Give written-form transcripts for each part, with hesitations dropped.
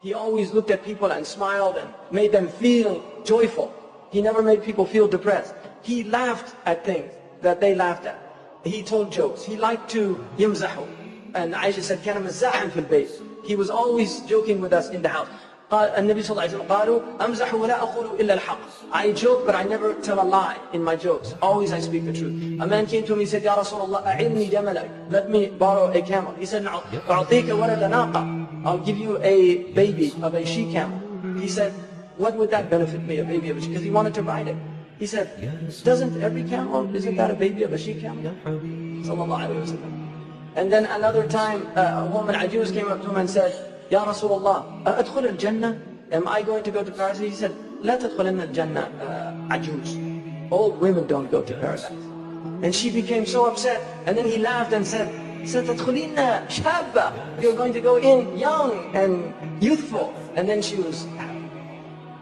He always looked at people and smiled and made them feel joyful. He never made people feel depressed. He laughed at things that they laughed at. He told jokes. He liked to yamzahu. And Aisha said, كان مزاحا في البيت. He was always joking with us in the house. النبي صلى الله عليه وسلم قالوا أمزح ولا أقول إلا الحق. I joke, but I never tell a lie in my jokes. Always I speak the truth. A man came to me and said, يا رسول الله أعرني جملك. Let me borrow a camel. He said, أعطيك ولد ناقة. I'll give you a baby of a she camel. He said, what would that benefit me, a baby of a she? Because he wanted to ride it. He said, doesn't every camel, isn't that a baby of a she camel? Sallallahu alayhi wa sallam. And then another time, a woman, Ajuz, came up to him and said, Ya Rasulullah, أدخل الجنة? Am I going to go to paradise? He said, لا تدخلن الجنة عجوز. Old women don't go to paradise. And she became so upset. And then he laughed and said, ستدخلين شابة. You're going to go in young and youthful. And then she was happy.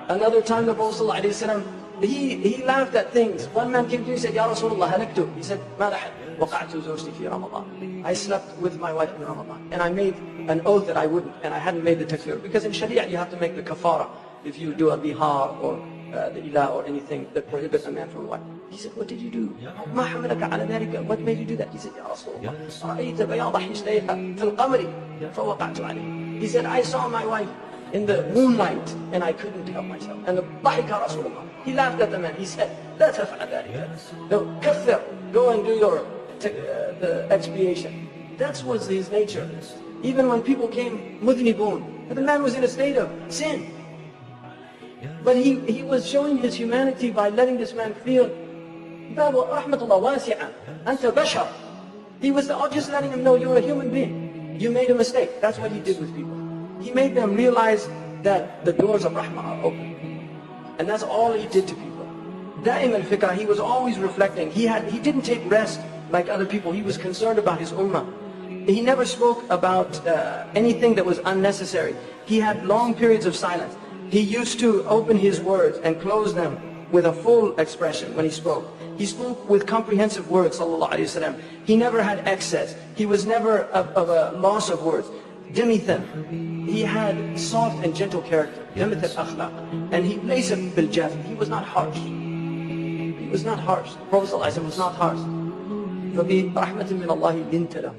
Another time the Prophet ﷺ, he laughed at things. One man came to me and said, Ya Rasulullah, halaktu. He said, ما لحد وقعت زوجتي في رمضان. I slept with my wife in Ramadan. And I made an oath that I wouldn't. And I hadn't made the takfir. Because in Sharia you have to make the kafara if you do a bihar or the ilah or anything that prohibits a man from a wife. He said, what did you do? ما حملك على ذلك? What made you do that? He said, Ya Rasulullah, رأيت بياض حجتيها في القمر فوقعت عليه. He said, I saw my wife in the moonlight and I couldn't help myself. And the ضحك Rasulullah. He laughed at the man. He said, لا تفعل ذلك. No, كفر. Go and do your the expiation. That was his nature. Even when people came مذنبون, the man was in a state of sin. But he was showing his humanity by letting this man feel رحمة الله واسعة. أنت بشر. He was just letting him know you're a human being. You made a mistake. That's what he did with people. He made them realize that the doors of rahmah are open. And that's all he did to people. Da'im al-fiqh, he was always reflecting. He didn't take rest like other people. He was concerned about his ummah. He never spoke about anything that was unnecessary. He had long periods of silence. He used to open his words and close them with a full expression when he spoke. He spoke with comprehensive words, sallallahu alayhi wa sallam. He never had excess. He was never of a loss of words. Demithan. He had soft and gentle character. Demithan akhlaq. And he laysa bil jaf. He was not harsh. He was not harsh. The Prophet sallallahu alayhi wa sallam was not harsh. فَبِرَحْمَةٍ مِّنَ اللَّهِ لِنْتَ لَهُ.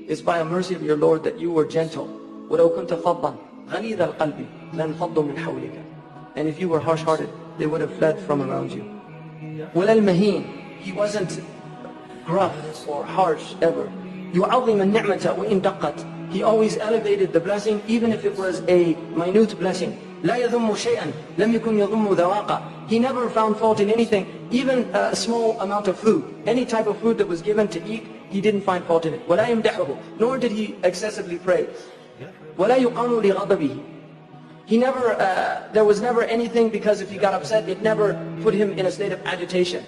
It's by a mercy of your Lord that you were gentle. وَلَوْ كُنْتَ فَضًّا غَلِيظَ الْقَلْبِ لَانْفَضُّوا مِنْ حَوْلِكَ. And if you were harsh-hearted, they would have fled from around you. وَلَا الْمَهِينَ. He wasn't gruff or harsh ever. يُعَظِّمَ النِّعْمَةَ وَإِنْ دَقَّتْ. He always elevated the blessing even if it was a minute blessing. لا يذم شيئا لم يكن يذم ذواقا. He never found fault in anything, even a small amount of food. Any type of food that was given to eat, he didn't find fault in it. ولا يمدحه. Nor did he excessively praise. ولا يقام لغضبه. He never, there was never anything because if he got upset, it never put him in a state of agitation.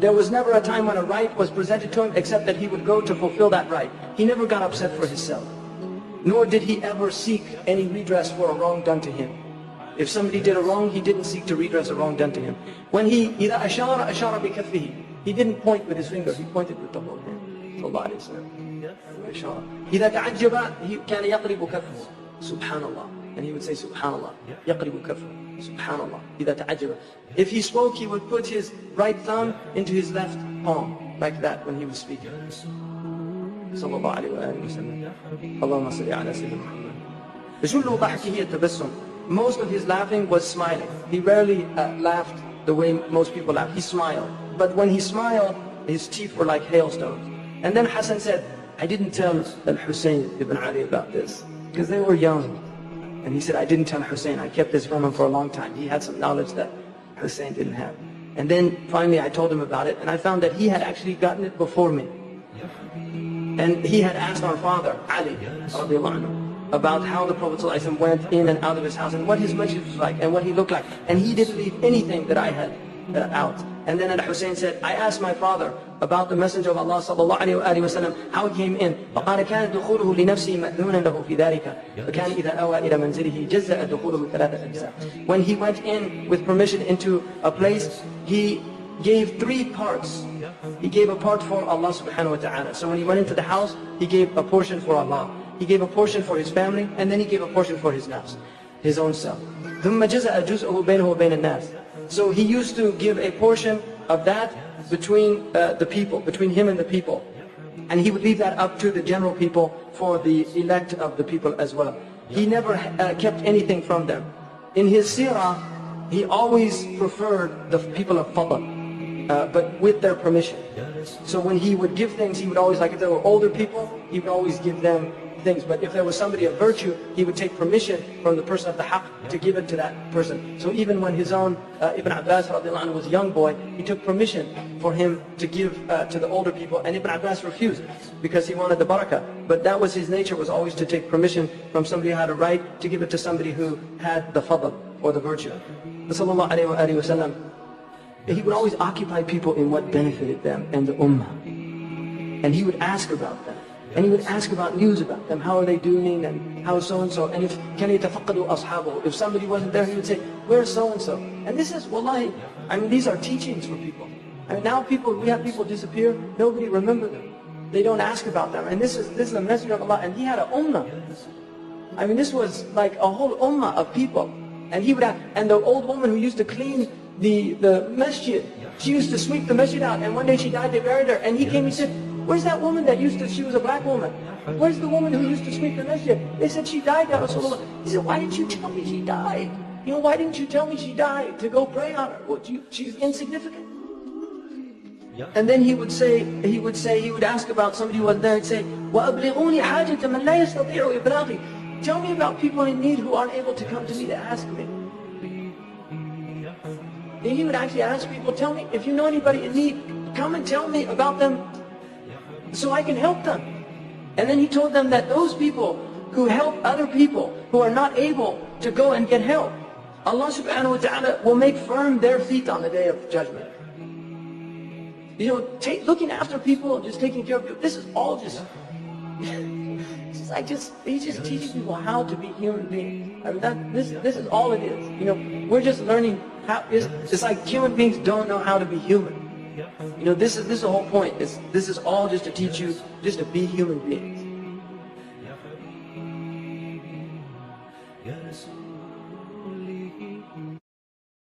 There was never a time when a right was presented to him except that he would go to fulfill that right. He never got upset for himself. Nor did he ever seek any redress for a wrong done to him. If somebody did a wrong, he didn't seek to redress a wrong done to him. When he, إِذَا أَشَارَ أَشَارَ بِكَفِّهِ. He didn't point with his finger, he pointed with the whole hand. Sallallahu alayhi wa sallam. إِذَا تَعَجَّبَ he كَانَ يَقْرِبُ كَفَّهُ. Subhanallah. And he would say Subhanallah. يَقْرِبُ كَفَّهُ. Subhanallah. إِذَا تَعَجَّبَ. If he spoke, he would put his right thumb into his left palm, like that when he was speaking. Sallallahu alayhi wa sallam. Allahumma salli ala sayyidina Muhammad. جُلُّ ضَحْكِهِ التَّبَسُّمْ. Most of his laughing was smiling. He rarely laughed the way most people laugh. He smiled. But when he smiled, his teeth were like hailstones. And then Hassan said, I didn't tell Al-Hussein ibn Ali about this because they were young. And he said, I didn't tell Hussein. I kept this from him for a long time. He had some knowledge that Hussein didn't have. And then finally I told him about it, and I found that he had actually gotten it before me. And he had asked our father, Ali, about how the Prophet ﷺ went in and out of his house, and what his masjid was like, and what he looked like. And he didn't leave anything that I had out. And then Al-Hussein said, I asked my father about the Messenger of Allah sallallahu alayhi wa sallam, how he came in. فقال كان دخوله لنفسه مأذونا له في ذلك فكان إذا أوى إلى منزله جزأ دخوله ثلاثة أجزاء. When he went in with permission into a place, he gave 3 parts. He gave a part for Allah subhanahu wa ta'ala. So when he went into the house, he gave a portion for Allah. he gave a portion for his family, and then he gave a portion for his nafs, his own self. ثُمَّ جَزَأَ جُزْءَهُ بَيْنَهُ وَبَيْنَ النَّاسِ. So he used to give a portion of that between the people, between him and the people. And he would leave that up to the general people for the elect of the people as well. He never kept anything from them. In his seerah, he always preferred the people of fadl, but with their permission. So when he would give things, he would always, like if there were older people, he would always give them things. But if there was somebody of virtue, he would take permission from the person of the haqq to give it to that person. So even when his own Ibn Abbas radiallahu anhu was a young boy, he took permission for him to give to the older people, and Ibn Abbas refused because he wanted the barakah. But that was his nature, was always to take permission from somebody who had a right to give it to somebody who had the fadl or the virtue. Sallallahu alayhi wa sallam, he would always occupy people in what benefited them and the ummah. And he would ask about them. And he would ask about news about them. How are they doing? And how is so-and-so? And if كَانَ يَتَفَقَّدُ أَصْحَابُهُ, if somebody wasn't there, he would say, where's so-and-so? And this is, wallahi, I mean, these are teachings for people. I mean, now we have people disappear, nobody remember them. They don't ask about them. And this is the messenger of Allah, and he had a ummah. I mean, this was like a whole ummah of people. And he would have, and the old woman who used to clean the masjid, she used to sweep the masjid out, and one day she died, they buried her, and he came, he said, where's that woman that used to, she was a black woman, where's the woman who used to sweep the masjid? They said she died, Ya Rasulullah. He said, why didn't you tell me she died? You know, why didn't you tell me she died, to go pray on her? Well, she's insignificant. And then he would ask about somebody who was there, he'd say, وَأَبْلِغُونِ حَاجَةَ مَنْ لَا يَسْتَطِيعُ إِبْلَاغِي. Tell me about people in need who aren't able to come to me to ask me. And he would actually ask people, tell me, if you know anybody in need, come and tell me about them so I can help them. And then he told them that those people who help other people who are not able to go and get help, Allah subhanahu wa ta'ala will make firm their feet on the day of judgment. You know, looking after people, just taking care of people, this is all just, he's just teaching people how to be human beings. I mean, this is all it is. You know, we're just learning how, it's like human beings don't know how to be human. You know, this is the whole point. This is all just to teach you just to be human beings.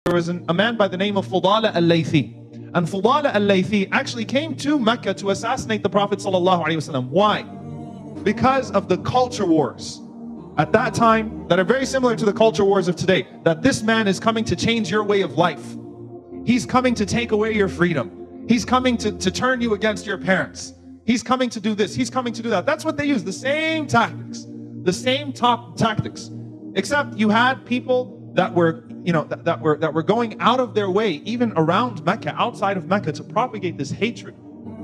There was a man by the name of Fudala al-Laythi. And Fudala al-Laythi actually came to Mecca to assassinate the Prophet ﷺ. Why? Because of the culture wars at that time that are very similar to the culture wars of today. That this man is coming to change your way of life. He's coming to take away your freedom. He's coming to turn you against your parents. He's coming to do this. He's coming to do that. That's what they use. The same tactics. The same top tactics. Except you had people that were, you know, that were going out of their way, even around Mecca, outside of Mecca, to propagate this hatred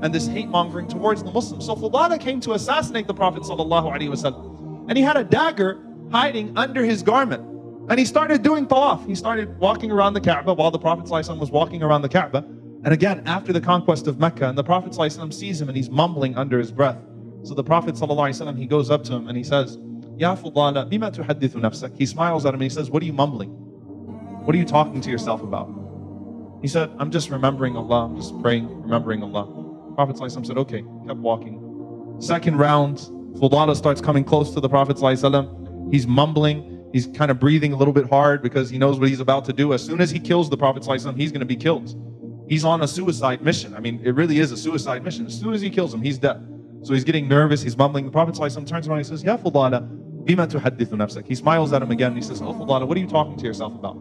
and this hate mongering towards the Muslims. So Fudala came to assassinate the Prophet ﷺ, and he had a dagger hiding under his garment, and he started doing tawaf. He started walking around the Kaaba while the Prophet ﷺ was walking around the Kaaba. And again, after the conquest of Mecca, and the Prophet ﷺ sees him and he's mumbling under his breath. So the Prophet ﷺ, he goes up to him and he says, Ya Fudala, bima tuhaddithu nafsak. He smiles at him and he says, what are you mumbling? What are you talking to yourself about? He said, I'm just remembering Allah, I'm just praying, remembering Allah. Prophet ﷺ said, okay, kept walking. Second round, Fudala starts coming close to the Prophet ﷺ. He's mumbling, he's kind of breathing a little bit hard because he knows what he's about to do. As soon as he kills the Prophet ﷺ, he's going to be killed. He's on a suicide mission. I mean, it really is a suicide mission. As soon as he kills him, he's dead. So he's getting nervous, he's mumbling. The Prophet ﷺ turns around and he says, Ya Fudala, bima tuhaddithu nafsak. He smiles at him again. He says, oh Fudala, what are you talking to yourself about?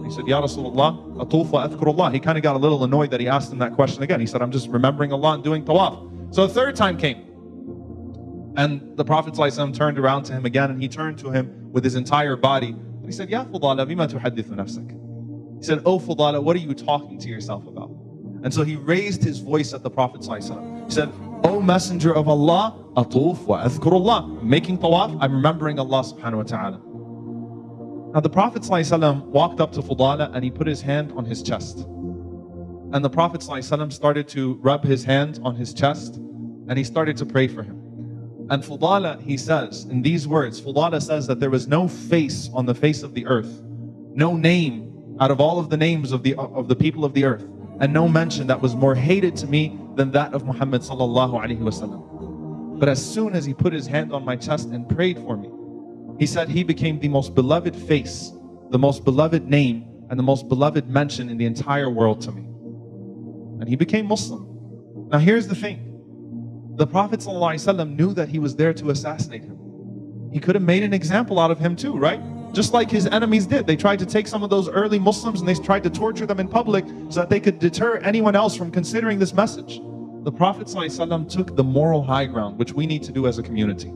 He said, Ya Rasulullah, atuf wa adhkurullah. He kind of got a little annoyed that he asked him that question again. He said, I'm just remembering Allah and doing tawaf. So the third time came. And the Prophet ﷺ turned around to him again, and he turned to him with his entire body. And he said, Ya Fudala, bima tuhaddithu nafsak. He said, oh Fudala, what are you talking to yourself about? And so he raised his voice at the Prophet ﷺ. He said, O Messenger of Allah, atuf wa adhkurullah. Making tawaf, I'm remembering Allah subhanahu wa ta'ala. Now the Prophet ﷺ walked up to Fudala and he put his hand on his chest. And the Prophet ﷺ started to rub his hand on his chest and he started to pray for him. And Fudala, he says, in these words, Fudala says that there was no face on the face of the earth, no name out of all of the names of the people of the earth, and no mention that was more hated to me than that of Mohammed sallallahu alaihi wasallam. But as soon as he put his hand on my chest and prayed for me, he said he became the most beloved face, the most beloved name, and the most beloved mention in the entire world to me. And he became Muslim. Now here's the thing. The Prophet ﷺ knew that he was there to assassinate him. He could have made an example out of him too, right? Just like his enemies did. They tried to take some of those early Muslims and they tried to torture them in public so that they could deter anyone else from considering this message. The Prophet ﷺ took the moral high ground, which we need to do as a community.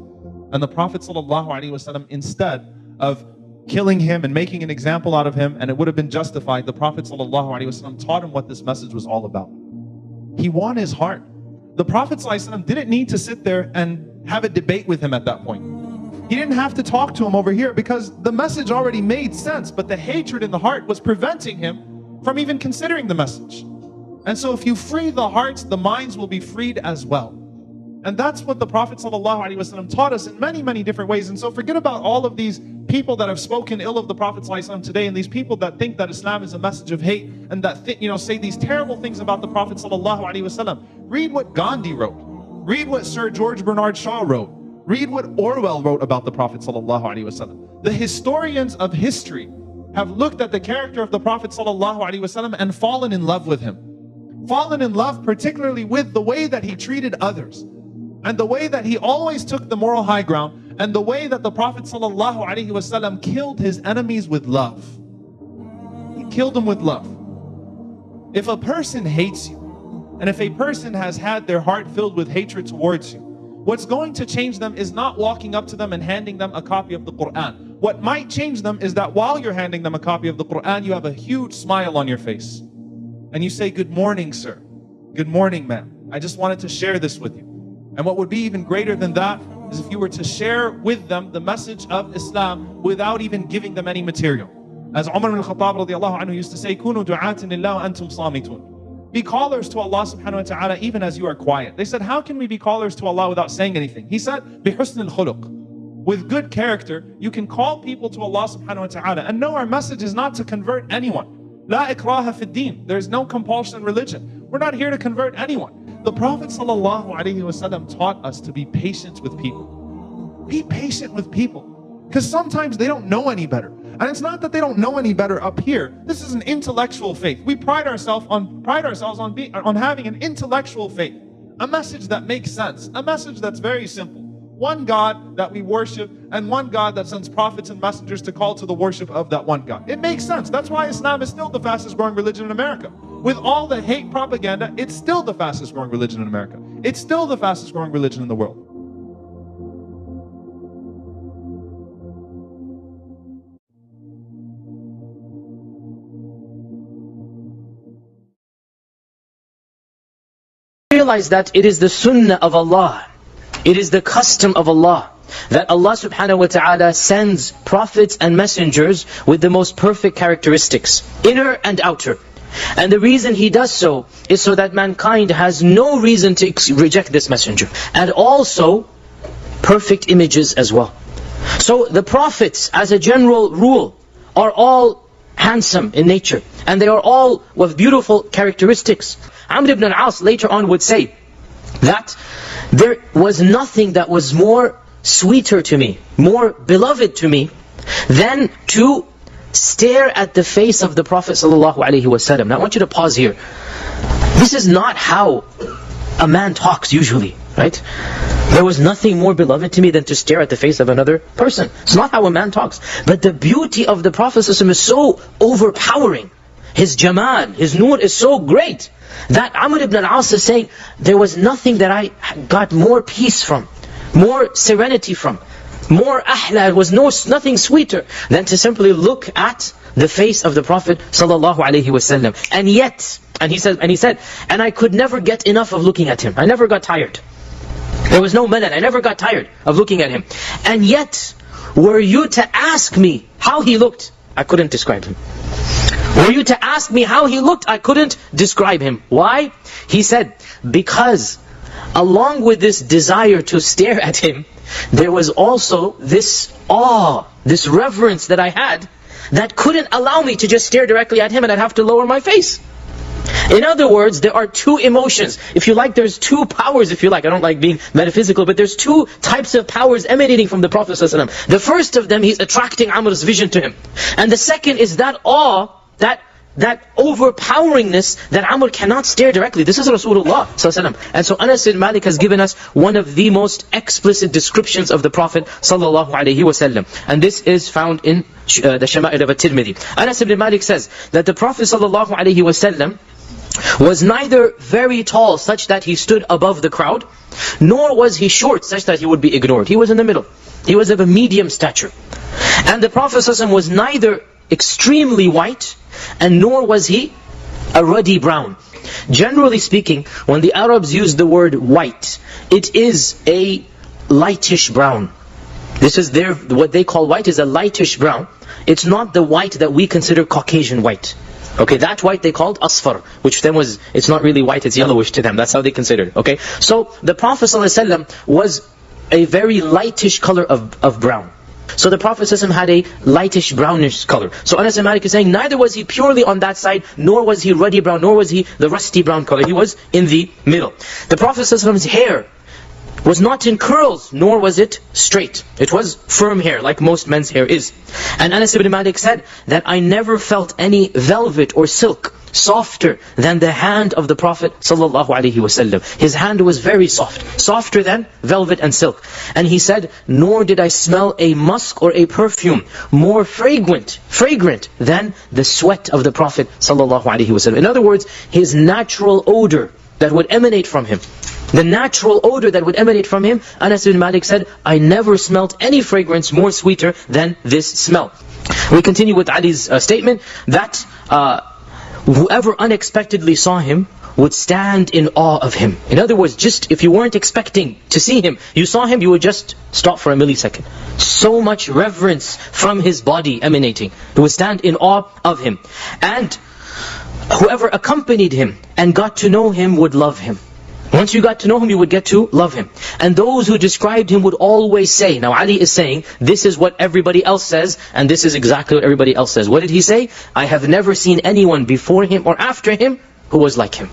And the Prophet ﷺ, instead of killing him and making an example out of him, and it would have been justified, the Prophet ﷺ taught him what this message was all about. He won his heart. The Prophet ﷺ didn't need to sit there and have a debate with him at that point. He didn't have to talk to him over here because the message already made sense, but the hatred in the heart was preventing him from even considering the message. And so if you free the hearts, the minds will be freed as well. And that's what the Prophet ﷺ taught us in many, many different ways. And so forget about all of these people that have spoken ill of the Prophet ﷺ today, and these people that think that Islam is a message of hate, and that say these terrible things about the Prophet ﷺ. Read what Gandhi wrote. Read what Sir George Bernard Shaw wrote. Read what Orwell wrote about the Prophet ﷺ. The historians of history have looked at the character of the Prophet ﷺ and fallen in love with him. Fallen in love particularly with the way that he treated others, and the way that he always took the moral high ground, and the way that the Prophet ﷺ killed his enemies with love. He killed them with love. If a person hates you, and if a person has had their heart filled with hatred towards you, what's going to change them is not walking up to them and handing them a copy of the Quran. What might change them is that while you're handing them a copy of the Quran, you have a huge smile on your face. And you say, "Good morning, sir. Good morning, ma'am. I just wanted to share this with you." And what would be even greater than that is if you were to share with them the message of Islam without even giving them any material. As Umar ibn al-Khattab radiallahu anhu used to say, "Kunu du'atin lillah wa antum samitun." Be callers to Allah subhanahu wa ta'ala even as you are quiet. They said, how can we be callers to Allah without saying anything? He said, بِحُسْنِ الْخُلُقِ. With good character, you can call people to Allah subhanahu wa ta'ala. And no, our message is not to convert anyone. La ikraha fi din. There's no compulsion in religion. We're not here to convert anyone. The Prophet ﷺ taught us to be patient with people. Be patient with people. Because sometimes they don't know any better. And it's not that they don't know any better up here. This is an intellectual faith. We pride ourselves on having an intellectual faith. A message that makes sense. A message that's very simple. One God that we worship, and one God that sends prophets and messengers to call to the worship of that one God. It makes sense. That's why Islam is still the fastest growing religion in America. With all the hate propaganda, it's still the fastest growing religion in America. It's still the fastest growing religion in the world. Realize that it is the sunnah of Allah, it is the custom of Allah, that Allah subhanahu wa ta'ala sends prophets and messengers with the most perfect characteristics, inner and outer. And the reason He does so is so that mankind has no reason to reject this messenger. And also perfect images as well. So the prophets, as a general rule, are all handsome in nature, and they are all with beautiful characteristics. Amr ibn al-As later on would say that there was nothing that was more sweeter to me, more beloved to me, than to stare at the face of the Prophet ﷺ. Now I want you to pause here. This is not how a man talks usually, right? There was nothing more beloved to me than to stare at the face of another person. It's not how a man talks. But the beauty of the Prophet ﷺ is so overpowering. His jamal, his nur is so great that Amr ibn al-As is saying, there was nothing that I got more peace from, more serenity from, more ahla, it was nothing sweeter than to simply look at the face of the Prophet ﷺ. And yet, and he said, and I could never get enough of looking at him. I never got tired. There was no melon. I never got tired of looking at him. And yet, were you to ask me how he looked, I couldn't describe him. Were you to ask me how he looked, I couldn't describe him. Why? He said, because along with this desire to stare at him, there was also this awe, this reverence that I had, that couldn't allow me to just stare directly at him, and I'd have to lower my face. In other words, there are two emotions. If you like, there's two powers, if you like. I don't like being metaphysical, but there's two types of powers emanating from the Prophet ﷺ. The first of them, he's attracting Amr's vision to him. And the second is that awe, that overpoweringness that Amr cannot stare directly. This is Rasulullah ﷺ. And so Anas bin Malik has given us one of the most explicit descriptions of the Prophet ﷺ. And this is found in the Shama'il of At-Tirmidhi. Anas bin Malik says that the Prophet ﷺ was neither very tall such that he stood above the crowd, nor was he short such that he would be ignored. He was in the middle. He was of a medium stature. And the Prophet ﷺ was neither extremely white, and nor was he a ruddy brown. Generally speaking, when the Arabs use the word white, it is a lightish brown. This is what they call white is a lightish brown. It's not the white that we consider Caucasian white. Okay, that white they called asfar, which then it's not really white, it's yellowish to them. That's how they considered it. Okay, so the Prophet ﷺ was a very lightish color of brown. So the Prophet ﷺ had a lightish brownish color. So Anas bin Malik is saying, neither was he purely on that side, nor was he ruddy brown, nor was he the rusty brown color. He was in the middle. The Prophet ﷺ's hair was not in curls, nor was it straight. It was firm hair, like most men's hair is. And Anas ibn Malik said that I never felt any velvet or silk softer than the hand of the Prophet ﷺ. His hand was very soft, softer than velvet and silk. And he said, nor did I smell a musk or a perfume more fragrant than the sweat of the Prophet ﷺ. In other words, his natural odor that would emanate from him. The natural odor that would emanate from him, Anas bin Malik said, I never smelt any fragrance more sweeter than this smell. We continue with Ali's statement that whoever unexpectedly saw him would stand in awe of him. In other words, just if you weren't expecting to see him, you saw him, you would just stop for a millisecond. So much reverence from his body emanating. You would stand in awe of him. And whoever accompanied him and got to know him would love him. Once you got to know him, you would get to love him. And those who described him would always say, now Ali is saying, this is what everybody else says, and this is exactly what everybody else says. What did he say? I have never seen anyone before him or after him who was like him.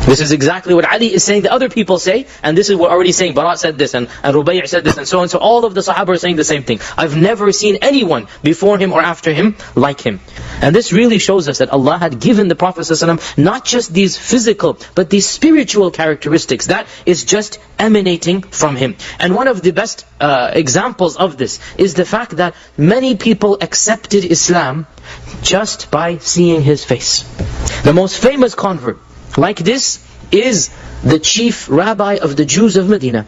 This is exactly what Ali is saying, the other people say, and this is what already saying, Bara said this, and Rubai' said this, and so on. So all of the Sahaba are saying the same thing. I've never seen anyone before him or after him like him. And this really shows us that Allah had given the Prophet ﷺ not just these physical, but these spiritual characteristics that is just emanating from him. And one of the best examples of this is the fact that many people accepted Islam just by seeing his face. The most famous convert like this is the chief rabbi of the Jews of Medina.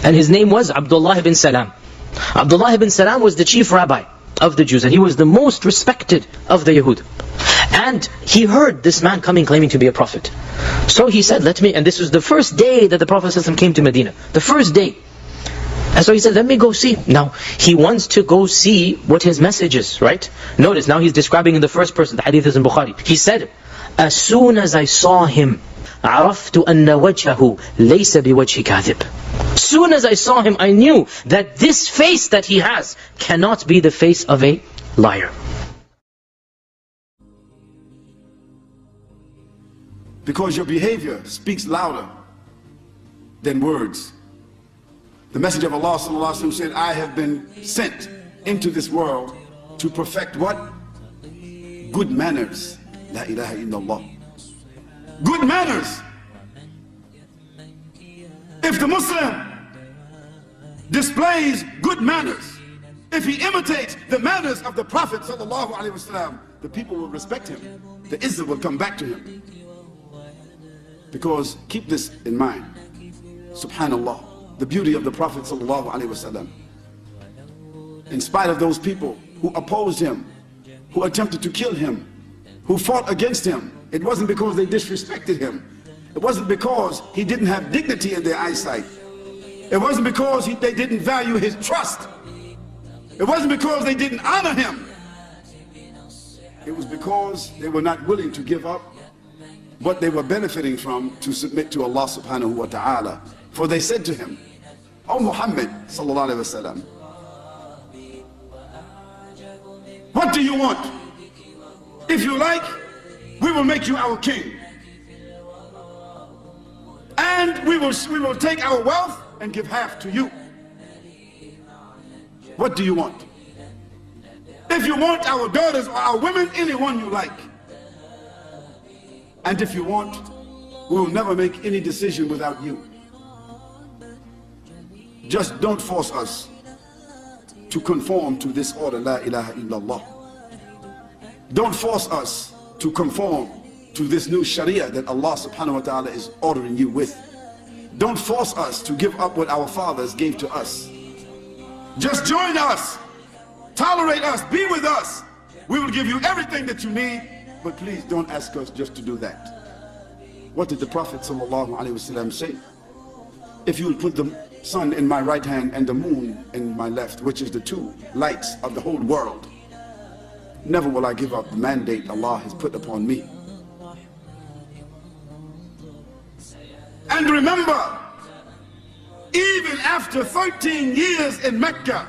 And his name was Abdullah ibn Salam. Abdullah ibn Salam was the chief rabbi of the Jews, and he was the most respected of the Yahud. And he heard this man coming claiming to be a prophet. So he said, and this was the first day that the Prophet ﷺ came to Medina. The first day. And so he said, let me go see. Now, he wants to go see what his message is, right? Notice, now he's describing in the first person, the hadith is in Bukhari. He said, as soon as I saw him, عرفت أن وجهه ليس بوجه كاذب. As soon as I saw him, I knew that this face that he has cannot be the face of a liar. Because your behavior speaks louder than words. The message of Allah ﷺ said, I have been sent into this world to perfect what? Good manners. La ilaha illallah. Good manners. If the Muslim displays good manners, if he imitates the manners of the Prophet ﷺ, the people will respect him. The izzah will come back to him. Because keep this in mind, subhanallah, the beauty of the Prophet ﷺ. In spite of those people who opposed him, who attempted to kill him, who fought against him, it wasn't because they disrespected him. It wasn't because he didn't have dignity in their eyesight. It wasn't because they didn't value his trust. It wasn't because they didn't honor him. It was because they were not willing to give up what they were benefiting from to submit to Allah subhanahu wa ta'ala. For they said to him, O Mohammed sallallahu alayhi wa sallam, what do you want? If you like, We will make you our king. And we will take our wealth and give half to you. What do you want? If you want our daughters or our women, anyone you like. And if you want, we will never make any decision without you. Just don't force us to conform to this order, La ilaha illallah. Don't force us to conform to this new sharia that Allah subhanahu wa ta'ala is ordering you with. Don't force us to give up what our fathers gave to us. Just join us, tolerate us, be with us. We will give you everything that you need, but please don't ask us just to do that. What did the Prophet sallallahu alaihi wasallam say? If you will put the sun in my right hand and the moon in my left, which is the two lights of the whole world, never will I give up the mandate Allah has put upon me. And remember, even after 13 years in Mecca,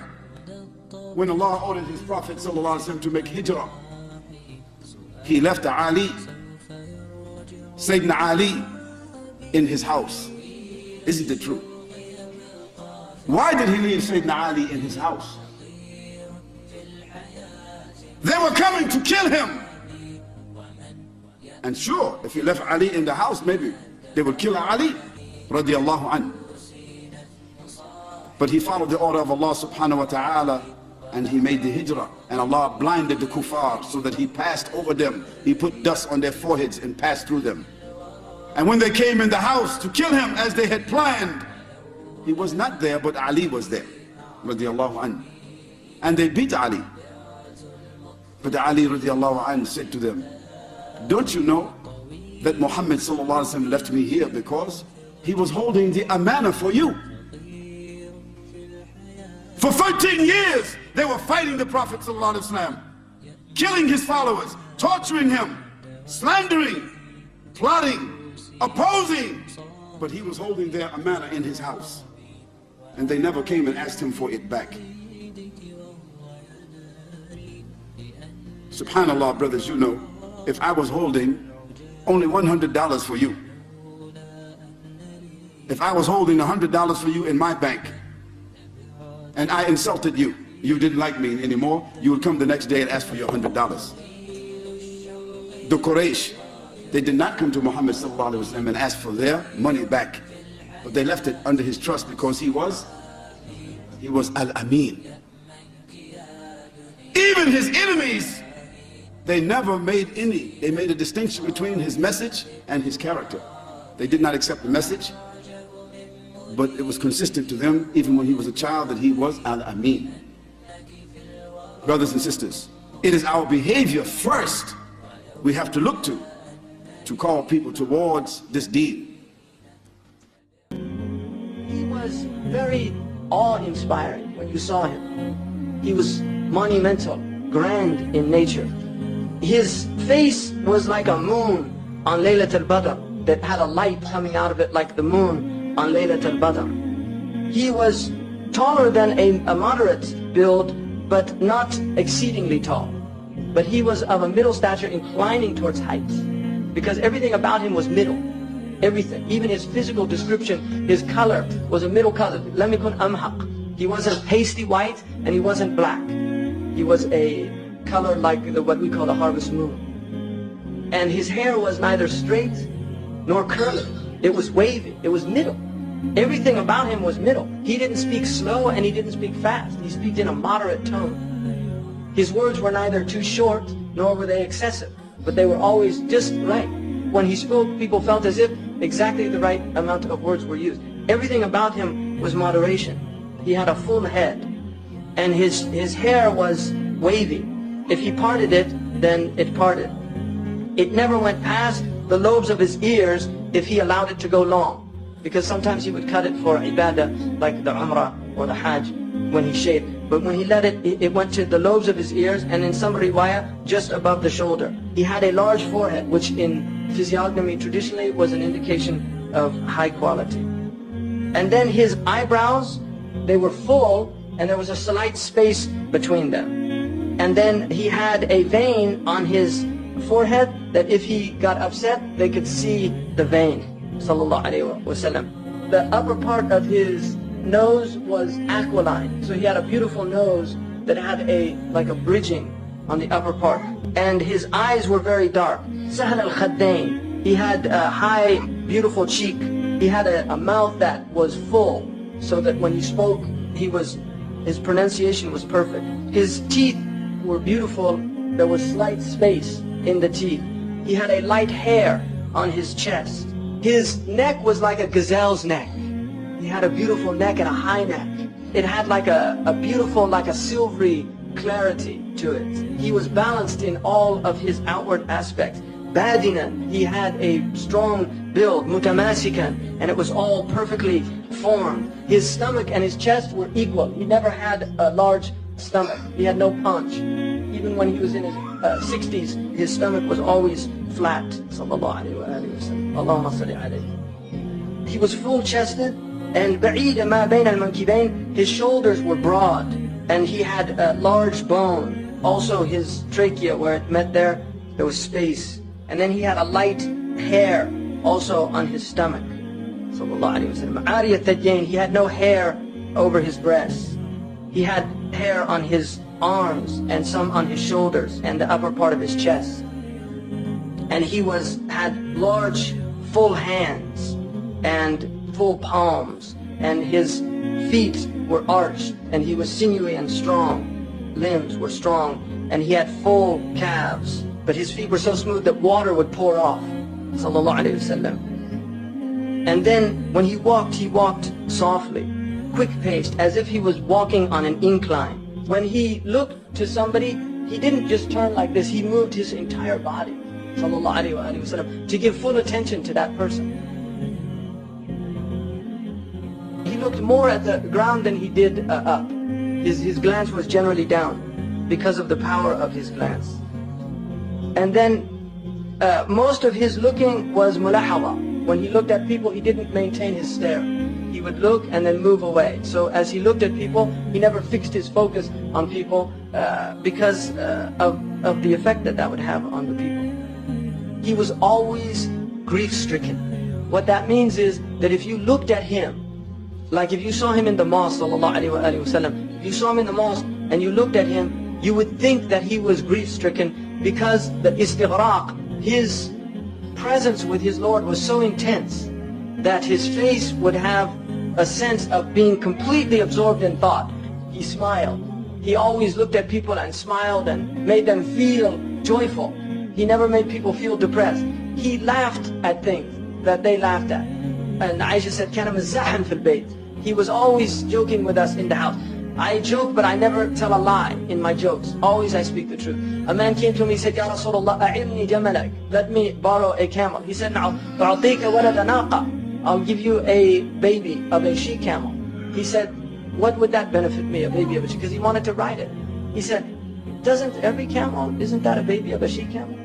when Allah ordered his Prophet ﷺ to make hijrah, he left Ali, Sayyidina Ali, in his house. Isn't it true? Why did he leave Sayyidina Ali in his house? They were coming to kill him. And sure, if he left Ali in the house, maybe they would kill Ali, radiallahu anhu. But he followed the order of Allah subhanahu wa ta'ala, and he made the hijrah. And Allah blinded the kuffar so that he passed over them. He put dust on their foreheads and passed through them. And when they came in the house to kill him as they had planned, he was not there, but Ali was there, radiallahu anhu. And they beat Ali. But Ali radiallahu anhu said to them, don't you know that Mohammed sallallahu alaihi wasallam left me here because he was holding the amanah for you? For 13 years they were fighting the Prophet sallallahu alaihi wasallam, killing his followers, torturing him, slandering, plotting, opposing. But he was holding their amanah in his house, and they never came and asked him for it back. Subhanallah, brothers, you know, if I was holding only $100 for you, if I was holding $100 for you in my bank, and I insulted you, you didn't like me anymore, you would come the next day and ask for your $100. The Quraysh, they did not come to Muhammad sallallahu alaihi wasallam and ask for their money back, but they left it under his trust because he was Al-Amin. Even his enemies, they never made they made a distinction between his message and his character. They did not accept the message, but it was consistent to them, even when he was a child, that he was Al-Amin. Brothers and sisters, it is our behavior first we have to look to call people towards this deen. He was very awe-inspiring when you saw him. He was monumental, grand in nature. His face was like a moon on Laylat al-Badr that had a light coming out of it like the moon on Laylat al-Badr. He was taller than a moderate build, but not exceedingly tall. But he was of a middle stature, inclining towards height, because everything about him was middle. Everything, even his physical description, his color was a middle color. Lam yakun amhaq. He wasn't pasty white and he wasn't black. He was a color like what we call the harvest moon. And his hair was neither straight nor curly. It was wavy. It was middle. Everything about him was middle. He didn't speak slow and he didn't speak fast. He spoke in a moderate tone. His words were neither too short nor were they excessive, but they were always just right. When he spoke, people felt as if exactly the right amount of words were used. Everything about him was moderation. He had a full head, and his hair was wavy. If he parted it, then it parted. It never went past the lobes of his ears if he allowed it to go long, because sometimes he would cut it for ibadah, like the umrah or the hajj, when he shaved. But when he let it went to the lobes of his ears, and in some riwayah, just above the shoulder. He had a large forehead, which in physiognomy traditionally was an indication of high quality. And then his eyebrows, they were full, and there was a slight space between them. And then he had a vein on his forehead that if he got upset, they could see the vein. Sallallahu Alaihi Wasallam. The upper part of his nose was aquiline. So he had a beautiful nose that had like a bridging on the upper part. And his eyes were very dark. Sahal al-Khaddain. He had a high, beautiful cheek. He had a mouth that was full, so that when he spoke, his pronunciation was perfect. His teeth were beautiful. There was slight space in the teeth. He had a light hair on his chest. His neck was like a gazelle's neck. He had a beautiful neck and a high neck. It had like a beautiful, like a silvery clarity to it. He was balanced in all of his outward aspects. Madinah, he had a strong build, mutamasikan, and it was all perfectly formed. His stomach and his chest were equal. He never had a large stomach. He had no punch. Even when he was in his 60s, his stomach was always flat. Sallallahu Alaihi Wasallam. Allahumma salli alayhi. He was full-chested, and ba'id ma bayna al-mankibayn, his shoulders were broad, and he had a large bone. Also his trachea, where it met there was space. And then he had a light hair also on his stomach. Sallallahu Alaihi Wasallam. Ariyat Tajjain, he had no hair over his breasts. He had hair on his arms and some on his shoulders and the upper part of his chest. And he had large, full hands and full palms, and his feet were arched, and he was sinewy and strong. Limbs were strong, and he had full calves, but his feet were so smooth that water would pour off. Sallallahu Alaihi Wasallam. And then when he walked softly, quick-paced, as if he was walking on an incline. When he looked to somebody, he didn't just turn like this, he moved his entire body, Sallallahu Alaihi Wasallam, to give full attention to that person. He looked more at the ground than he did up. His glance was generally down because of the power of his glance. And then most of his looking was mulahaba. When he looked at people, he didn't maintain his stare. He would look and then move away. So as he looked at people, he never fixed his focus on people because of the effect that would have on the people. He was always grief-stricken. What that means is that if you looked at him, like if you saw him in the mosque, sallallahu alaihi wasallam, if you saw him in the mosque and you looked at him, you would think that he was grief-stricken because the istighraq, his presence with his Lord was so intense that his face would have a sense of being completely absorbed in thought. He smiled. He always looked at people and smiled and made them feel joyful. He never made people feel depressed. He laughed at things that they laughed at. And Aisha said, كان مزاحا في البيت. He was always joking with us in the house. I joke, but I never tell a lie in my jokes. Always I speak the truth. A man came to me, he said, Ya Rasulullah, أعرني جملك. Let me borrow a camel. He said, now, أعطيك ولد ناقة. I'll give you a baby of a she camel. He said, what would that benefit me, a baby of a she? Because he wanted to ride it. He said, doesn't every camel, isn't that a baby of a she camel?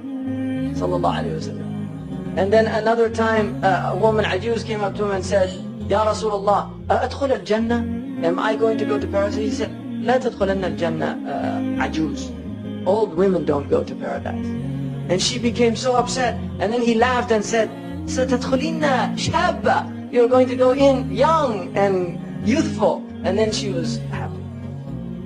Sallallahu Alaihi Wasallam. And then another time, a woman, Ajuz, came up to him and said, Ya Rasulullah, أدخل الجنة? Am I going to go to paradise? He said, لا تدخلن الجنة عجوز. Old women don't go to paradise. And she became so upset. And then he laughed and said, ستدخلين شابة. You're going to go in young and youthful. And then she was happy.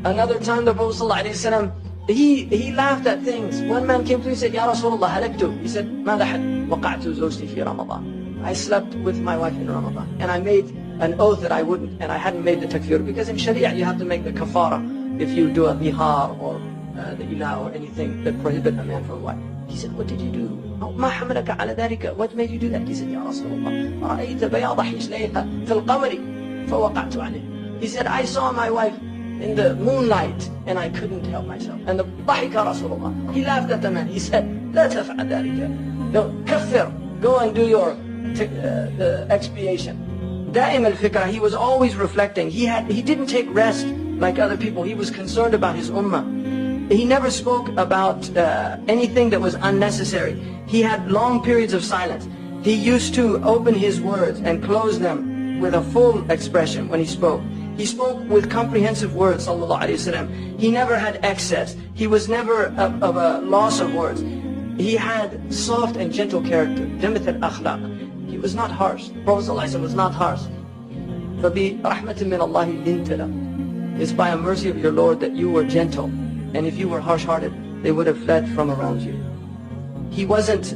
Another time the Prophet ﷺ, he laughed at things. One man came to him and said, Ya Rasulullah, halaktu. He said, ماذا حد وقعت زوجتي في رمضان. I slept with my wife in Ramadan. And I made an oath that I wouldn't, and I hadn't made the takfir, because in Sharia you have to make the kafara if you do a bihar or the ilah or anything that prohibit a man from a wife. He said, what did you do? ما حملك على ذلك? What made you do that? He said, Ya Rasulullah, رأيت بياض حجليها في القمر فوقعت عليه. He said, I saw my wife in the moonlight and I couldn't help myself. And the ضحك Rasulullah. He laughed at the man. He said, لا تفعل ذلك. No, kafir. Go and do your the expiation. Da'im al-fikra, he was always reflecting. He didn't take rest like other people. He was concerned about his ummah. He never spoke about anything that was unnecessary. He had long periods of silence. He used to open his words and close them with a full expression when he spoke. He spoke with comprehensive words, sallallahu alaihi wasallam. He never had excess. He was never of a loss of words. He had soft and gentle character. Jamith al-akhlaq. He was not harsh. The Prophet ﷺ was not harsh. فَبِرَحْمَةٍ مِّنَ اللَّهِ لِنْتَ لَهُ. It's by a mercy of your Lord that you were gentle. And if you were harsh-hearted, they would have fled from around you. He wasn't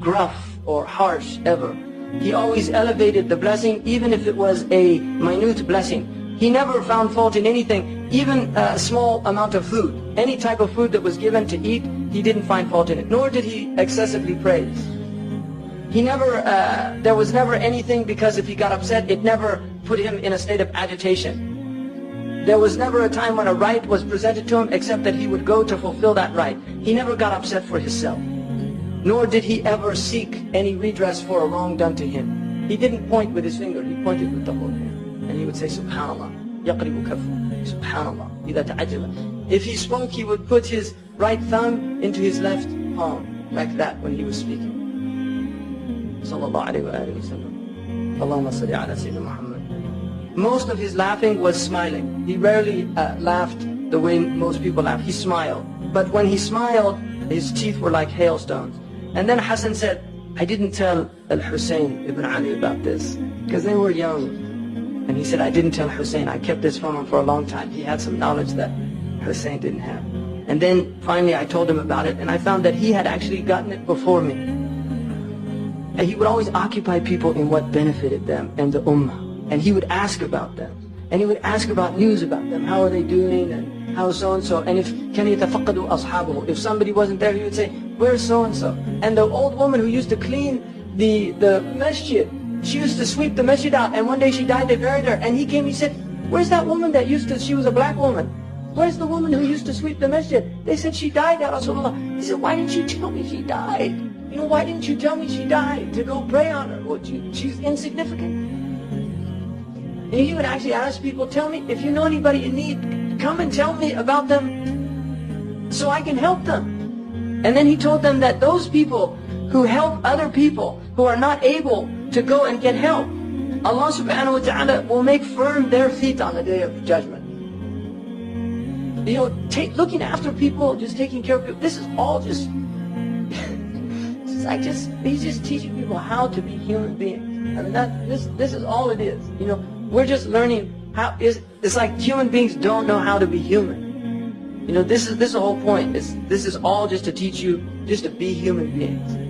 gruff or harsh ever. He always elevated the blessing, even if it was a minute blessing. He never found fault in anything, even a small amount of food. Any type of food that was given to eat, he didn't find fault in it, nor did he excessively praise. He never, there was never anything, because if he got upset, it never put him in a state of agitation. There was never a time when a right was presented to him except that he would go to fulfill that right. He never got upset for himself. Nor did he ever seek any redress for a wrong done to him. He didn't point with his finger, he pointed with the whole hand. And he would say, Subhanallah, yaqribu kaffu, Subhanallah, idha ta'ajjala. If he spoke, he would put his right thumb into his left palm, like that when he was speaking. Sallallahu alayhi wa alayhi wa sallam. Allahumma salli ala Sayyidina Mohammed. Most of his laughing was smiling. He rarely laughed the way most people laugh. He smiled. But when he smiled, his teeth were like hailstones. And then Hassan said, I didn't tell Al-Hussein ibn Ali about this, because they were young. And he said, I didn't tell Hussein. I kept this from him for a long time. He had some knowledge that Hussein didn't have. And then finally I told him about it, and I found that he had actually gotten it before me. And he would always occupy people in what benefited them and the ummah. And he would ask about them. And he would ask about news about them. How are they doing? And how so-and-so? And if can yatafaqadu ashabahu, if somebody wasn't there, he would say, where's so-and-so? And the old woman who used to clean the masjid, she used to sweep the masjid out, and one day she died, they buried her, and he came, he said, where's that woman that used to, she was a black woman, where's the woman who used to sweep the masjid? They said she died, Ya Rasulullah. He said, why didn't you tell me she died? You know, why didn't you tell me she died, to go pray on her? Well, she's insignificant. And he would actually ask people, tell me, if you know anybody in need, come and tell me about them so I can help them. And then he told them that those people who help other people who are not able to go and get help, Allah subhanahu wa ta'ala will make firm their feet on the day of judgment. You know, looking after people, just taking care of people, this is all just, he's just teaching people how to be human beings. I mean, this is all it is. You know, we're just learning how, it's like human beings don't know how to be human. You know, this is the whole point. This is all just to teach you just to be human beings.